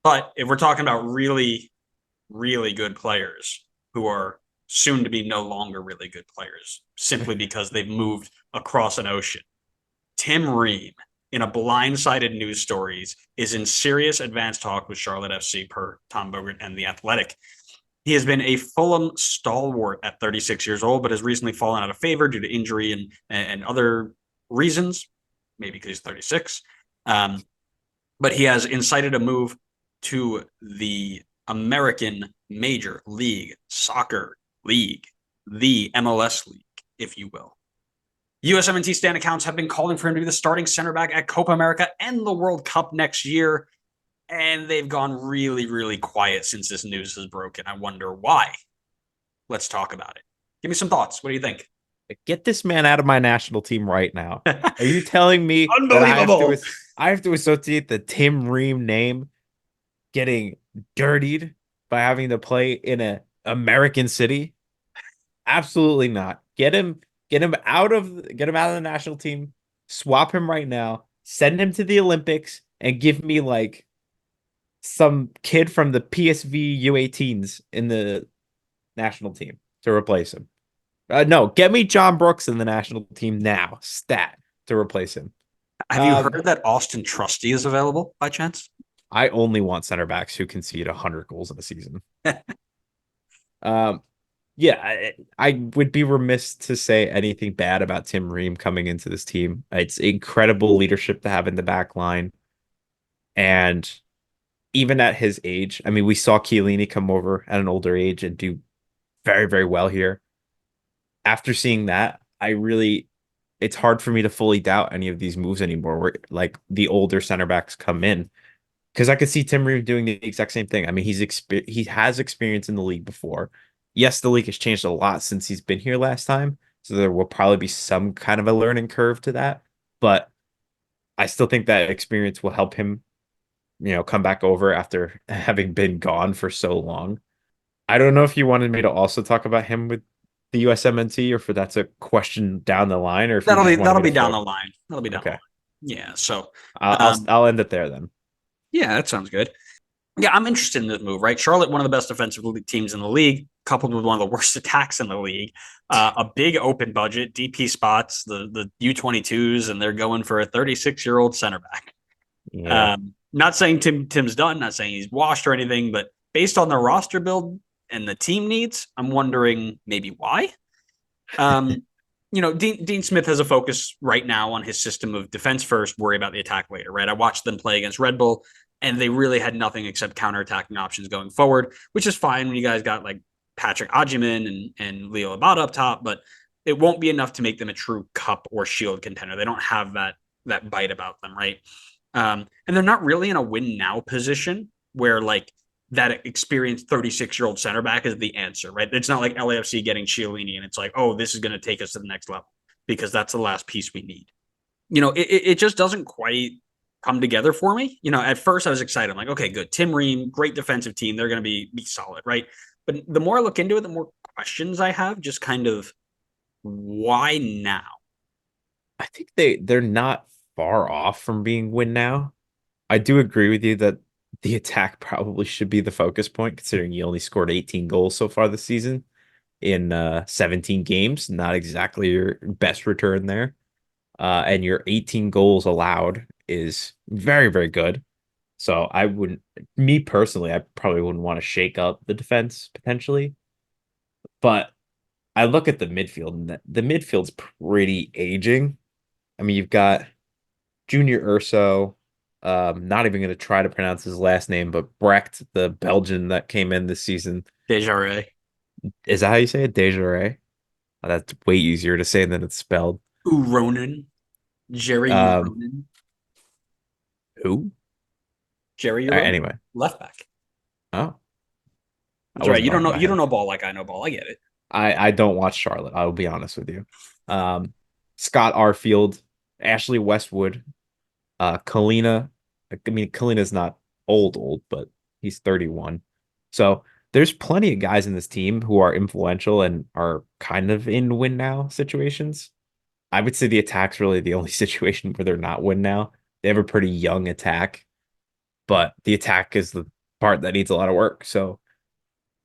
But if we're talking about really, really good players who are soon to be no longer really good players simply because they've moved across an ocean, Tim Ream in a blindsided news stories is in serious advanced talk with Charlotte FC per Tom Bogert and The Athletic. He has been a Fulham stalwart at 36 years old, but has recently fallen out of favor due to injury and other reasons, maybe because he's 36. But he has incited a move to the American Major League Soccer League, the MLS League, if you will. USMNT stand accounts have been calling for him to be the starting center back at Copa America and the World Cup next year. And they've gone really, really quiet since this news has broken. I wonder why. Let's talk about it. Give me some thoughts. What do you think? Get this man out of my national team right now. Are you telling me that Unbelievable. I have to associate the Tim Ream name getting dirtied by having to play in an American city? Absolutely not. Get him out of the national team. Swap him right now. Send him to the Olympics and give me like some kid from the PSV U18s in the national team to replace him. No, get me John Brooks in the national team now, stat to replace him. Have you Um, heard that Austin Trusty is available by chance? I only want center backs who concede 100 goals in a season. Um, yeah, I would be remiss to say anything bad about Tim Ream coming into this team. It's incredible leadership to have in the back line. And even at his age, I mean, we saw Chiellini come over at an older age and do very, very well here. After seeing that, it's hard for me to fully doubt any of these moves anymore. Where like the older center backs come in because I could see Tim Ream doing the exact same thing. I mean, he has experience in the league before. Yes, the league has changed a lot since he's been here last time, so there will probably be some kind of a learning curve to that. But I still think that experience will help him, come back over after having been gone for so long. I don't know if you wanted me to also talk about him with the USMNT, or if that's a question down the line, or if you That'll be just wanted that'll me be to down focus. the line. That'll be down the Okay, line. Yeah. So, I'll um, I'll end it there then. yeah, that sounds good. Yeah, I'm interested in this move, right? Charlotte, one of the best defensive teams in the league, coupled with one of the worst attacks in the league. A big open budget, DP spots, the U22s, and they're going for a 36-year-old center back. Yeah. Not saying Tim's done, not saying he's washed or anything, but based on the roster build and the team needs, I'm wondering maybe why. Um, Dean Smith has a focus right now on his system of defense first, worry about the attack later, right? I watched them play against Red Bull, and they really had nothing except counterattacking options going forward, which is fine when you guys got like Patrick Ajiman and Leo Abada up top, but it won't be enough to make them a true cup or shield contender. They don't have that bite about them, right? And they're not really in a win now position where like that experienced 36-year-old center back is the answer, right? It's not like LAFC getting Chiellini and it's like, oh, this is going to take us to the next level because that's the last piece we need. It just doesn't quite come together for me. At first I was excited. I'm like, okay, good. Tim Ream, great defensive team. They're going to be solid, right? But the more I look into it, the more questions I have. Just kind of why now? I think they're not far off from being win now. I do agree with you that the attack probably should be the focus point, considering you only scored 18 goals so far this season in 17 games. Not exactly your best return there. And your 18 goals allowed is very, very good. So me personally, I probably wouldn't want to shake up the defense potentially. But I look at the midfield, and the midfield's pretty aging. I mean, you've got Junior Urso. Not even going to try to pronounce his last name, but Brecht, the Belgian that came in this season. Desjardins. Is that how you say it? Desjardins? Oh, that's way easier to say than it's spelled. Uronen. Jerry Um, Uronen. who? Jerry Uronen. Anyway. Left back. Oh, I That's right. wasn't You don't talking know about you don't him. know ball like I know ball. I get it. I don't watch Charlotte. I will be honest with you. Um, Scott Arfield, Ashley Westwood, Kalina. I mean, Kalina's not old, but he's 31. So there's plenty of guys in this team who are influential and are kind of in win now situations. I would say the attack's really the only situation where they're not win now. They have a pretty young attack, but the attack is part that needs a lot of work. So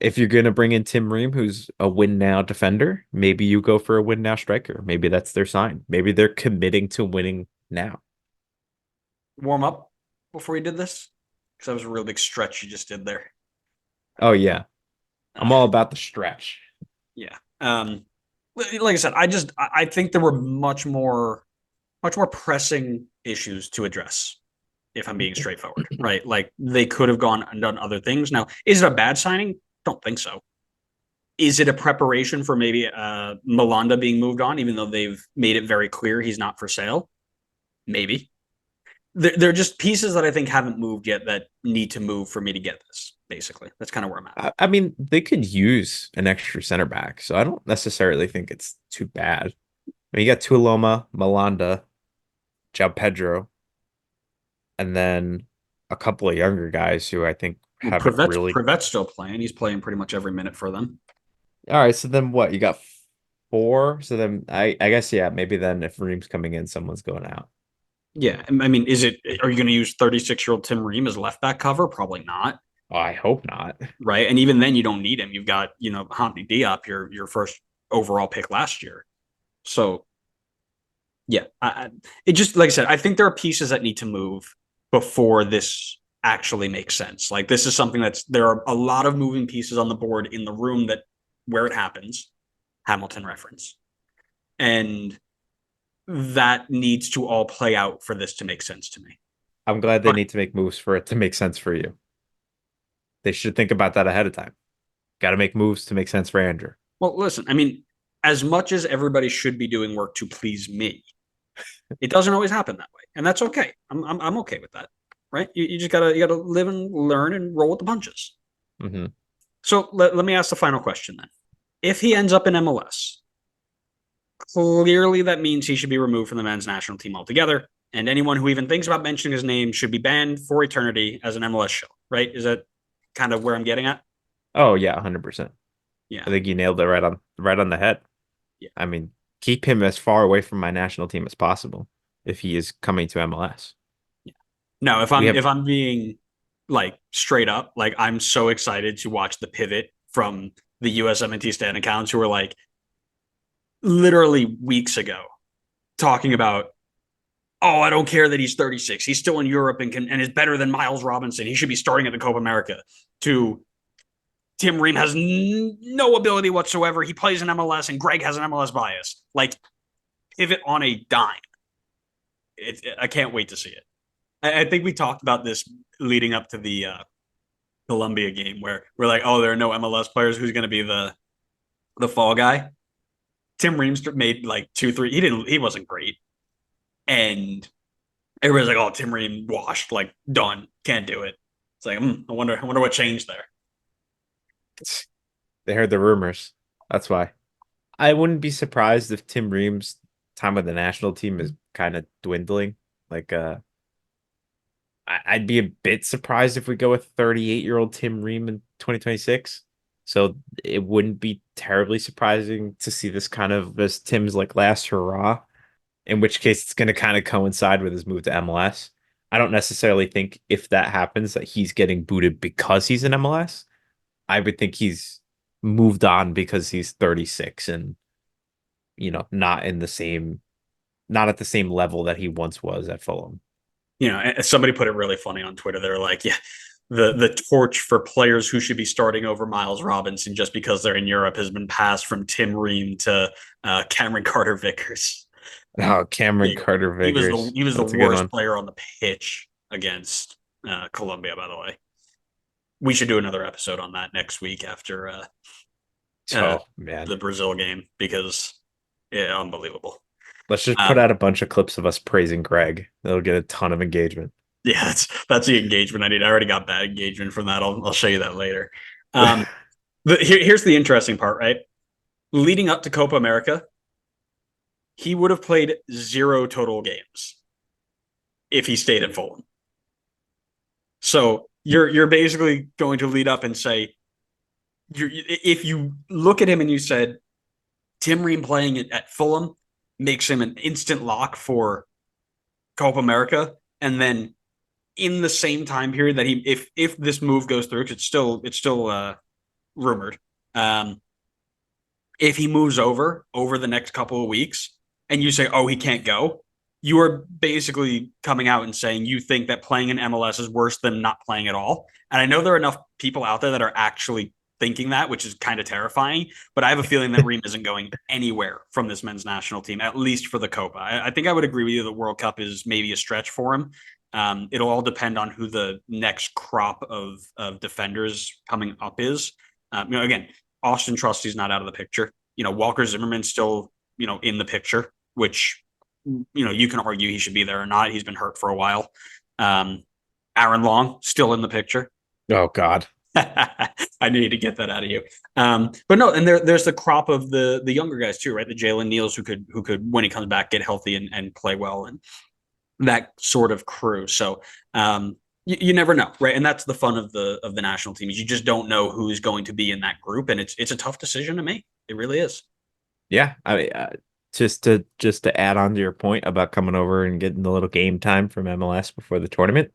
if you're going to bring in Tim Ream, who's a win now defender, maybe you go for a win now striker. Maybe that's their sign. Maybe they're committing to winning now. Warm up before you did this? Because that was a real big stretch you just did there. Oh yeah, Uh, I'm all about the stretch. yeah. Like I said, I think there were much more pressing issues to address. If I'm being straightforward, right? Like they could have gone and done other things. Now, is it a bad signing? Don't think so. Is it a preparation for maybe Malanda being moved on, even though they've made it very clear he's not for sale? Maybe. They're just pieces that I think haven't moved yet that need to move for me to get this. Basically, that's kind of where I'm at. I mean, they could use an extra center back, so I don't necessarily think it's too bad. I mean, you got Tuiloma, Malanda, João Pedro, and then a couple of younger guys who I think Well, haven't really. Privet's still playing. He's playing pretty much every minute for them. All right, so then what? You got four. So then I guess yeah, maybe then if Ream's coming in, someone's going out. Yeah, I mean, are you going to use 36-year-old Tim Ream as left back cover? Probably not. Oh, I hope not. Right? And even then, you don't need him. You've got Hamdi Diop, your first overall pick last year. So yeah, it just like I said, I think there are pieces that need to move before this actually makes sense. Like this is something there are a lot of moving pieces on the board in the room that where it happens. Hamilton reference, and that needs to all play out for this to make sense to me. I'm glad they But need to make moves for it to make sense for you. They should think about that ahead of time. Got to make moves to make sense for Andrew. well, listen, I mean, as much as everybody should be doing work to please me, it doesn't always happen that way, and that's okay. I'm okay with that, right? You just gotta live and learn and roll with the punches. Mm-hmm. So let me ask the final question then. If he ends up in MLS, clearly that means he should be removed from the men's national team altogether. And anyone who even thinks about mentioning his name should be banned for eternity as an MLS show, right? Is that kind of where I'm getting at? Oh yeah, 100%. Yeah. I think you nailed it right on the head. Yeah. I mean, keep him as far away from my national team as possible if he is coming to MLS. Yeah. No, We have if I'm being like straight up, like I'm so excited to watch the pivot from the USMNT stand accounts who were like literally weeks ago talking about, oh, I don't care that he's 36. He's still in Europe and is better than Miles Robinson. He should be starting at the Copa America. To Tim Ream has no ability whatsoever. He plays in MLS and Greg has an MLS bias. Like pivot on a dime. I can't wait to see it. I think we talked about this leading up to the Colombia game where we're like, oh, there are no MLS players. Who's going to be the fall guy? Tim Reams made like 2, 3. He wasn't great, and everybody's like, oh, Tim Ream washed, like done, can't do it. It's like, I wonder what changed there. they heard the rumors. That's why. I wouldn't be surprised if Tim Ream's time with the national team is kind of dwindling. Like I'd be a bit surprised if we go with 38-year-old Tim Ream in 2026. So it wouldn't be terribly surprising to see this kind of as Tim's like last hurrah, in which case it's going to kind of coincide with his move to MLS. I don't necessarily think if that happens that he's getting booted because he's in MLS. I would think he's moved on because he's 36 and not at the same level that he once was at Fulham. Somebody put it really funny on Twitter. They're like, yeah, the torch for players who should be starting over Miles Robinson just because they're in Europe has been passed from Tim Ream to Cameron Carter Vickers. Oh, Cameron Carter Vickers. He was the That's a good worst one. player on the pitch against Colombia, by the way. We should do another episode on that next week after Oh man. the Brazil game because unbelievable. Let's just put out a bunch of clips of us praising Greg. That'll get a ton of engagement. Yeah, that's the engagement I need. I already got bad engagement from that. I'll show you that later. Here's the interesting part, right? Leading up to Copa America, he would have played 0 total games if he stayed at Fulham. So you're basically going to lead up and say, if you look at him and you said Tim Ream playing at Fulham makes him an instant lock for Copa America, and then in the same time period that he, if this move goes through, because it's still rumored. Um, if he moves over the next couple of weeks, and you say, "Oh, he can't go," you are basically coming out and saying you think that playing in MLS is worse than not playing at all. And I know there are enough people out there that are actually thinking that, which is kind of terrifying. But I have a feeling that Ream isn't going anywhere from this men's national team, at least for the Copa. I think I would agree with you. The World Cup is maybe a stretch for him. It'll all depend on who the next crop of defenders coming up is. Again, Austin Trusty's not out of the picture. Walker Zimmerman's still, in the picture, which, you can argue he should be there or not. He's been hurt for a while. Aaron Long still in the picture. Oh God. I need to get that out of you. But no, and there's the crop of the younger guys too, right? The Jalen Neals who could when he comes back get healthy and play well, and that sort of crew. So you never know, right? And that's the fun of the national team is you just don't know who's going to be in that group, and it's a tough decision to make. It really is. Yeah, I mean, just to add on to your point about coming over and getting the little game time from MLS before the tournament,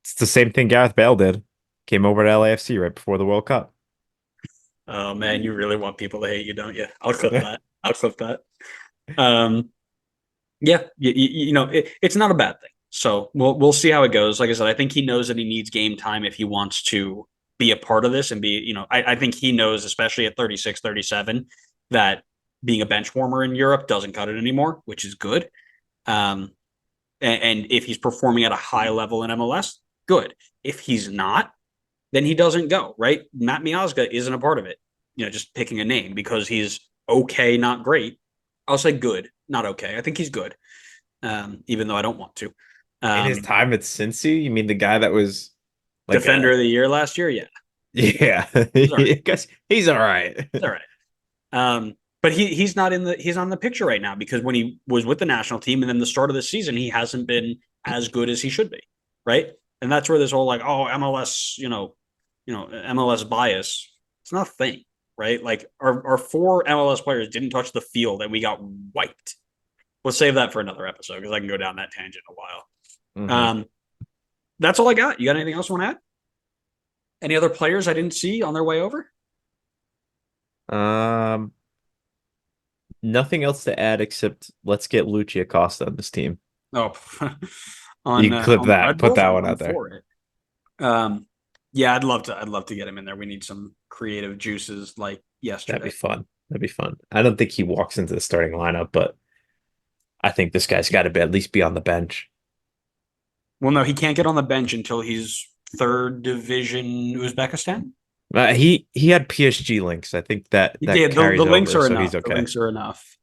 it's the same thing Gareth Bale did. Came over to LAFC right before the World Cup. Oh man, you really want people to hate you, don't you? I'll clip that. I'll clip that. Um, yeah, it's not a bad thing. So we'll see how it goes. Like I said, I think he knows that he needs game time if he wants to be a part of this and be, I think he knows, especially at 36, 37, that being a bench warmer in Europe doesn't cut it anymore, which is good. And if he's performing at a high level in MLS, good. If he's not, then he doesn't go, right? Matt Miazga isn't a part of it. Just picking a name because he's okay, not great. I'll say good, not okay. I think he's good, even though I don't want to. In his time at Cincy, you mean the guy that was like Defender of the year last year? Yeah. Yeah. He's all right. He's all right. He's all right. But he's not he's on the picture right now because when he was with the national team and then the start of the season, he hasn't been as good as he should be, right? And that's where this whole like, oh, MLS, MLS bias, it's not a thing, right? Like our four MLS players didn't touch the field and we got wiped. We'll save that for another episode because I can go down that tangent in a while. Mhm. That's all I got. You got anything else you want to add? Any other players I didn't see on their way over? Um, Nothing else to add except let's get Lucia Costa on this team. Oh, You clip on the that, Red put Bulls, that I'm, one I'm out there. for it. Yeah, I'd love to get him in there. We need some creative juices like That'd be yesterday. fun. That'd be fun. I don't think he walks into the starting lineup, but I think this guy's got to at least be on the bench. Well, no, he can't get on the bench until he's third division Uzbekistan. He had PSG links. I think that Yeah, the carries links over, are so he's enough. The okay. links are enough.